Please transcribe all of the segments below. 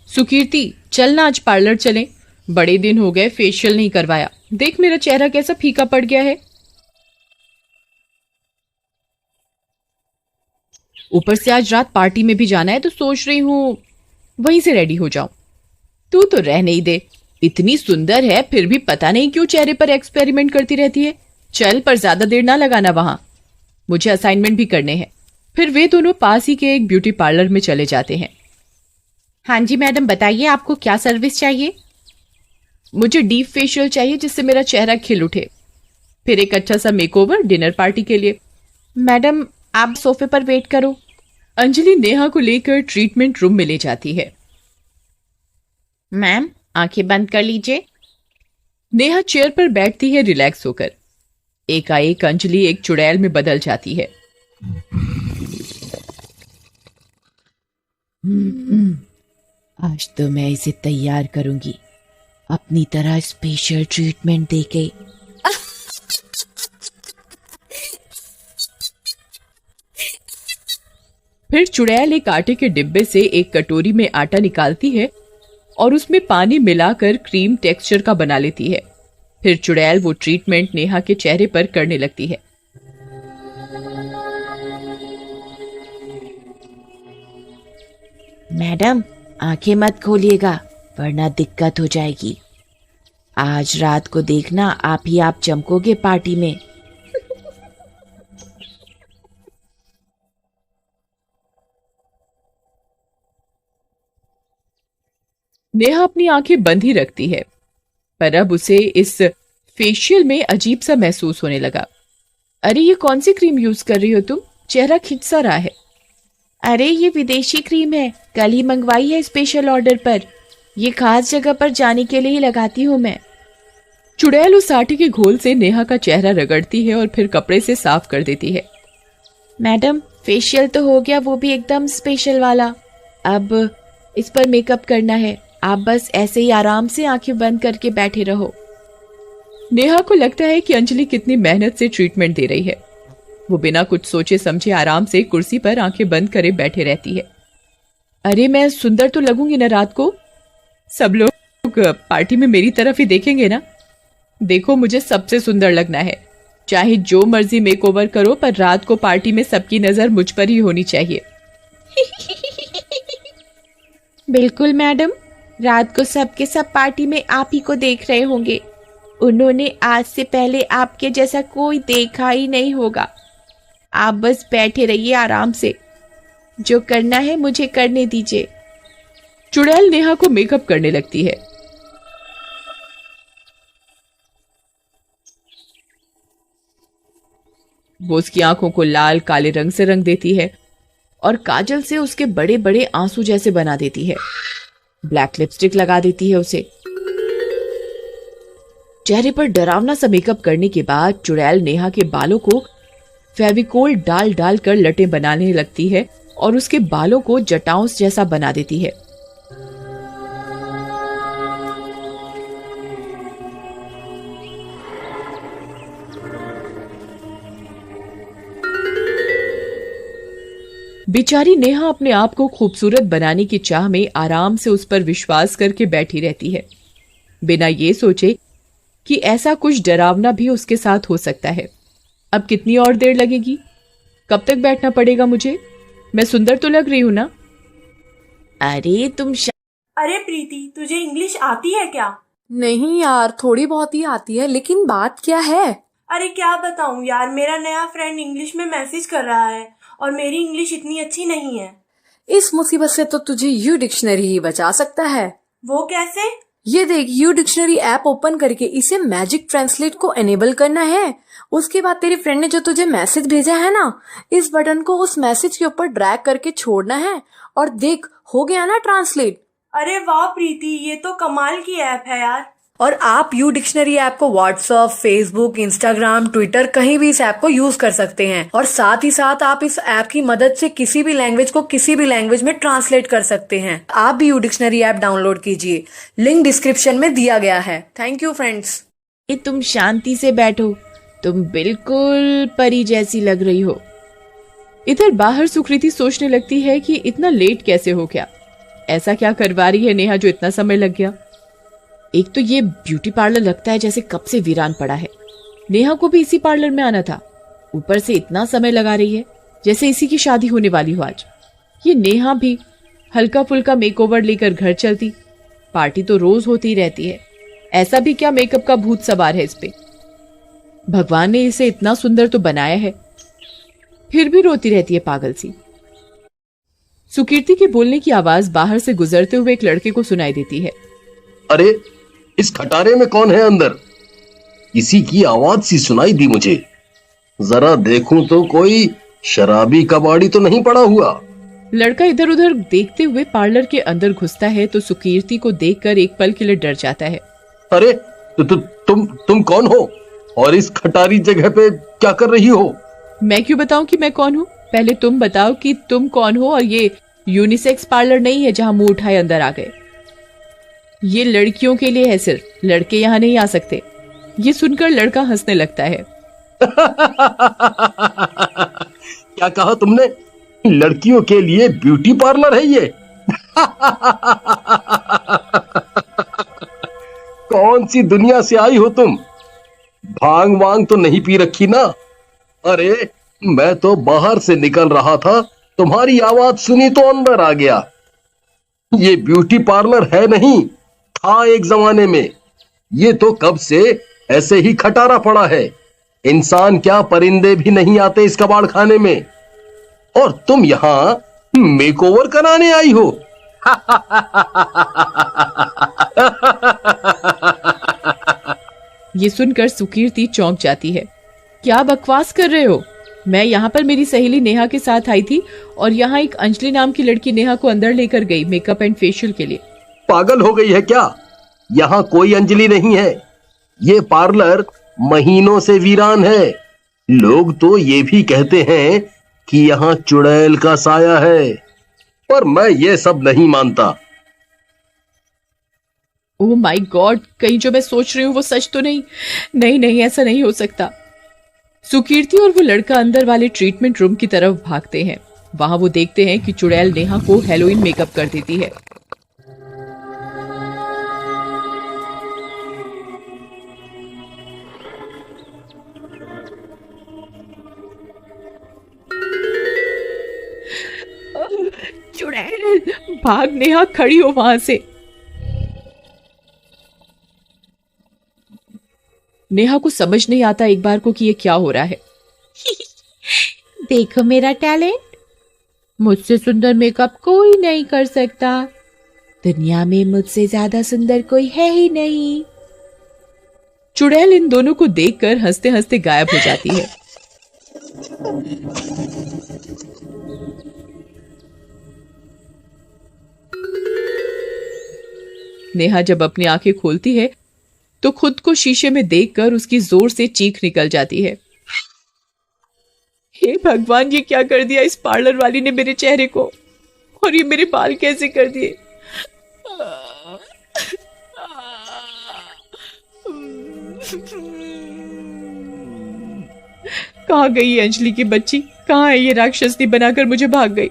सुकीर्ति, चल ना आज पार्लर चलें। बड़े दिन हो गए फेशियल नहीं करवाया। देख मेरा चेहरा कैसा फीका पड़ गया है। ऊपर से आज रात पार्टी में भी जाना है तो सोच रही हूँ वहीं से रेडी हो जाऊं। तू तो रहने ही दे। इतनी सुंदर है फिर भी पता नहीं क्यों चेहरे पर एक्सपेरिमेंट करती रहती है। चल पर ज्यादा देर ना लगाना वहां, मुझे असाइनमेंट भी करने हैं। फिर वे दोनों पास ही के एक ब्यूटी पार्लर में चले जाते हैं। हाँ जी मैडम, बताइए आपको क्या सर्विस चाहिए। मुझे डीप फेशियल चाहिए जिससे मेरा चेहरा खिल उठे, फिर एक अच्छा सा मेकओवर डिनर पार्टी के लिए। मैडम आप सोफे पर वेट करो। अंजलि नेहा को लेकर ट्रीटमेंट रूम में ले जाती है। मैम आंखें बंद कर लीजिए। नेहा चेयर पर बैठती है रिलैक्स होकर। एकाएक अंजलि एक चुड़ैल में बदल जाती है। आज तो मैं इसे तैयार करूंगी अपनी तरह स्पेशल ट्रीटमेंट देके। फिर चुड़ैल एक आटे के डिब्बे से एक कटोरी में आटा निकालती है और उसमें पानी मिलाकर क्रीम टेक्सचर का बना लेती है। फिर चुड़ैल वो ट्रीटमेंट नेहा के चेहरे पर करने लगती है। मैडम आंखें मत खोलिएगा वरना दिक्कत हो जाएगी। आज रात को देखना आप चमकोगे पार्टी में। नेहा अपनी आंखें बंद ही रखती है, पर अब उसे इस फेशियल में अजीब सा महसूस होने लगा। अरे ये कौन सी क्रीम यूज कर रही हो तुम? चेहरा खिंच सा रहा है। अरे ये विदेशी क्रीम है, कल ही मंगवाई है स्पेशल ऑर्डर पर। ये खास जगह पर जाने के लिए ही लगाती हूँ मैं। चुड़ैल उस आटे के घोल से नेहा का चेहरा रगड़ती है और फिर कपड़े से साफ कर देती है। मैडम फेशियल तो हो गया, वो भी एकदम स्पेशल वाला। अब इस पर मेकअप करना है। आप बस ऐसे ही आराम से आंखें बंद करके बैठे रहो। नेहा को लगता है कि अंजलि कितनी मेहनत से ट्रीटमेंट दे रही है। वो बिना कुछ सोचे समझे आराम से कुर्सी पर आंखें बंद करे बैठे रहती है। अरे मैं सुंदर तो लगूंगी ना रात को? सब लोग पार्टी में मेरी तरफ ही देखेंगे ना। देखो मुझे सबसे सुंदर लगना है। चाहे जो मर्जी मेकओवर करो पर रात को पार्टी में सबकी नजर मुझ पर ही होनी चाहिए। बिल्कुल मैडम, रात को सबके सब पार्टी में आप ही को देख रहे होंगे। उन्होंने आज से पहले आपके जैसा कोई देखा ही नहीं होगा। आप बस बैठे रहिए आराम से, जो करना है मुझे करने दीजिए। चुड़ैल नेहा को मेकअप करने लगती है। वो उसकी आंखों को लाल काले रंग से रंग देती है और काजल से उसके बड़े बड़े आंसू जैसे बना देती है। ब्लैक लिपस्टिक लगा देती है उसे। चेहरे पर डरावना सा मेकअप करने के बाद चुड़ैल नेहा के बालों को फेविकोल डाल डाल कर लटें बनाने लगती है और उसके बालों को जटाओं जैसा बना देती है। बेचारी नेहा अपने आप को खूबसूरत बनाने की चाह में आराम से उस पर विश्वास करके बैठी रहती है, बिना ये सोचे कि ऐसा कुछ डरावना भी उसके साथ हो सकता है। अब कितनी और देर लगेगी? कब तक बैठना पड़ेगा मुझे? मैं सुंदर तो लग रही हूं ना? अरे तुम अरे प्रीति, तुझे इंग्लिश आती है क्या? नहीं यार, थोड़ी बहुत ही आती है, लेकिन बात क्या है? अरे क्या बताऊं यार, मेरा नया फ्रेंड इंग्लिश में मैसेज कर रहा है और मेरी इंग्लिश इतनी अच्छी नहीं है। इस मुसीबत से तो तुझे यू डिक्शनरी ही बचा सकता है। वो कैसे? ये देख, यू डिक्शनरी ऐप ओपन करके इसे मैजिक ट्रांसलेट को एनेबल करना है। उसके बाद तेरी फ्रेंड ने जो तुझे मैसेज भेजा है ना, इस बटन को उस मैसेज के ऊपर ड्रैग करके छोड़ना है और देख, हो गया ना ट्रांसलेट। अरे वाह प्रीति, ये तो कमाल की ऐप है यार। और आप यू डिक्शनरी ऐप को व्हाट्सएप, फेसबुक, इंस्टाग्राम, ट्विटर कहीं भी इस ऐप को यूज कर सकते हैं। और साथ ही साथ आप इस ऐप की मदद से किसी भी लैंग्वेज को किसी भी लैंग्वेज में ट्रांसलेट कर सकते हैं। आप भी यू डिक्शनरी ऐप डाउनलोड कीजिए, लिंक डिस्क्रिप्शन में दिया गया है। Thank you friends. तुम शांति से बैठो, तुम बिल्कुल परी जैसी लग रही हो। इधर बाहर सुकृति सोचने लगती है कि इतना लेट कैसे हो गया, ऐसा क्या करवा रही है नेहा जो इतना समय लग गया। एक तो ये ब्यूटी पार्लर लगता है जैसे कब से वीरान पड़ा है। नेहा को भी इसी पार्लर में आना था, ऊपर से इतना समय लगा रही है जैसे इसी की शादी होने वाली हो आज। ये नेहा भी हल्का फुल्का मेकओवर लेकर घर चलती, पार्टी तो रोज होती रहती है, ऐसा भी क्या मेकअप का भूत सवार है इस पे। भगवान ने इसे इतना सुंदर तो बनाया है, फिर भी रोती रहती है पागल सी। सुकीर्ति के बोलने की आवाज बाहर से गुजरते हुए एक लड़के को सुनाई देती है। अरे इस खटारे में कौन है अंदर? किसी की आवाज सी सुनाई दी मुझे, जरा देखूं तो कोई शराबी कबाड़ी तो नहीं पड़ा हुआ। लड़का इधर उधर देखते हुए पार्लर के अंदर घुसता है तो सुकीर्ति को देखकर एक पल के लिए डर जाता है। अरे तुम कौन हो और इस खटारी जगह पे क्या कर रही हो? मैं क्यों बताऊं कि मैं कौन हूं? पहले तुम बताओ कि तुम कौन हो। और ये यूनिसेक्स पार्लर नहीं है जहां मुंह उठाए अंदर आ गए। ये लड़कियों के लिए है, सिर्फ लड़के यहां नहीं आ सकते। ये सुनकर लड़का हंसने लगता है। क्या कहा तुमने? लड़कियों के लिए ब्यूटी पार्लर है ये? कौन सी दुनिया से आई हो तुम? भांग वांग तो नहीं पी रखी ना? अरे मैं तो बाहर से निकल रहा था, तुम्हारी आवाज सुनी तो अंदर आ गया। ये ब्यूटी पार्लर है नहीं, था एक जमाने में। ये तो कब से ऐसे ही खटारा पड़ा है। इंसान क्या परिंदे भी नहीं आते इस कबाड़ खाने में, और तुम यहां मेकओवर कराने आई हो। ये सुनकर सुकीर्ति चौंक जाती है। क्या बकवास कर रहे हो? मैं यहाँ पर मेरी सहेली नेहा के साथ आई थी और यहाँ एक अंजलि नाम की लड़की नेहा को अंदर लेकर गई मेकअप एंड फेशियल के लिए। पागल हो गई है क्या? यहाँ कोई अंजलि नहीं है। ये पार्लर महीनों से वीरान है। लोग तो ये भी कहते हैं कि यहाँ चुड़ैल का साया है, पर मैं ये सब नहीं मानता। ओह माय गॉड, कहीं जो मैं सोच रही हूँ वो सच तो नहीं? नहीं नहीं, ऐसा नहीं हो सकता। सुकीर्ति और वो लड़का अंदर वाले ट्रीटमेंट रूम की तरफ भागते हैं। वहां वो देखते हैं कि चुड़ैल नेहा को हेलोइन मेकअप कर देती है। चुड़ैल, भाग नेहा, खड़ी हो वहां से। नेहा को समझ नहीं आता एक बार को कि ये क्या हो रहा है। देखो मेरा टैलेंट, मुझसे सुंदर मेकअप कोई नहीं कर सकता। दुनिया में मुझसे ज्यादा सुंदर कोई है ही नहीं। चुड़ैल इन दोनों को देखकर हंसते हंसते गायब हो जाती है। नेहा जब अपनी आंखें खोलती है तो खुद को शीशे में देखकर उसकी जोर से चीख निकल जाती है। हे भगवान, ये क्या कर दिया इस पार्लर वाली ने मेरे चेहरे को, और ये मेरे बाल कैसे कर दिए। कहाँ गई ये अंजलि की बच्ची? कहाँ है ये राक्षसनी बनाकर मुझे भाग गई।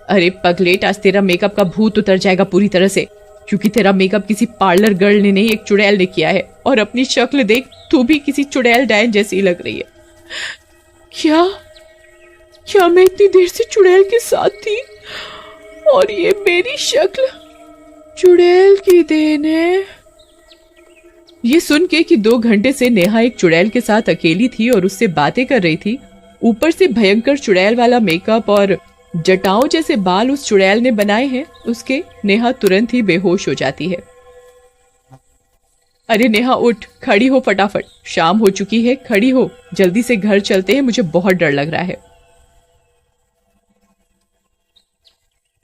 अरे पगलेट, आज तेरा मेकअप का भूत उतर जाएगा पूरी तरह से, क्योंकि तेरा मेकअप किसी पार्लर गर्ल ने नहीं, एक चुड़ैल ने किया है। और अपनी शक्ल देख, तू भी किसी चुड़ैल डायन जैसी लग रही है। क्या मैं इतनी देर से चुड़ैल के साथ थी और ये मेरी शक्ल चुड़ैल की देन है? ये सुन के कि 2 घंटे से नेहा एक चुड़ैल के साथ अकेली थी और उससे बातें कर रही थी, ऊपर से भयंकर चुड़ैल वाला मेकअप और जटाओं जैसे बाल उस चुड़ैल ने बनाए हैं, उसके नेहा तुरंत ही बेहोश हो जाती है। अरे नेहा उठ, खड़ी हो फटाफट, शाम हो चुकी है, खड़ी हो, जल्दी से घर चलते हैं, मुझे बहुत डर लग रहा है।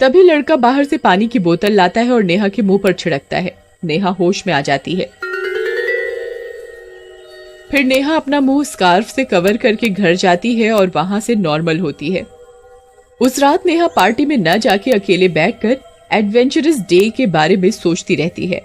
तभी लड़का बाहर से पानी की बोतल लाता है और नेहा के मुंह पर छिड़कता है। नेहा होश में आ जाती है। फिर नेहा अपना मुंह स्कार्फ से कवर करके घर जाती है और वहां से नॉर्मल होती है। उस रात नेहा पार्टी में न जाके अकेले बैठकर एडवेंचरस डे के बारे में सोचती रहती है।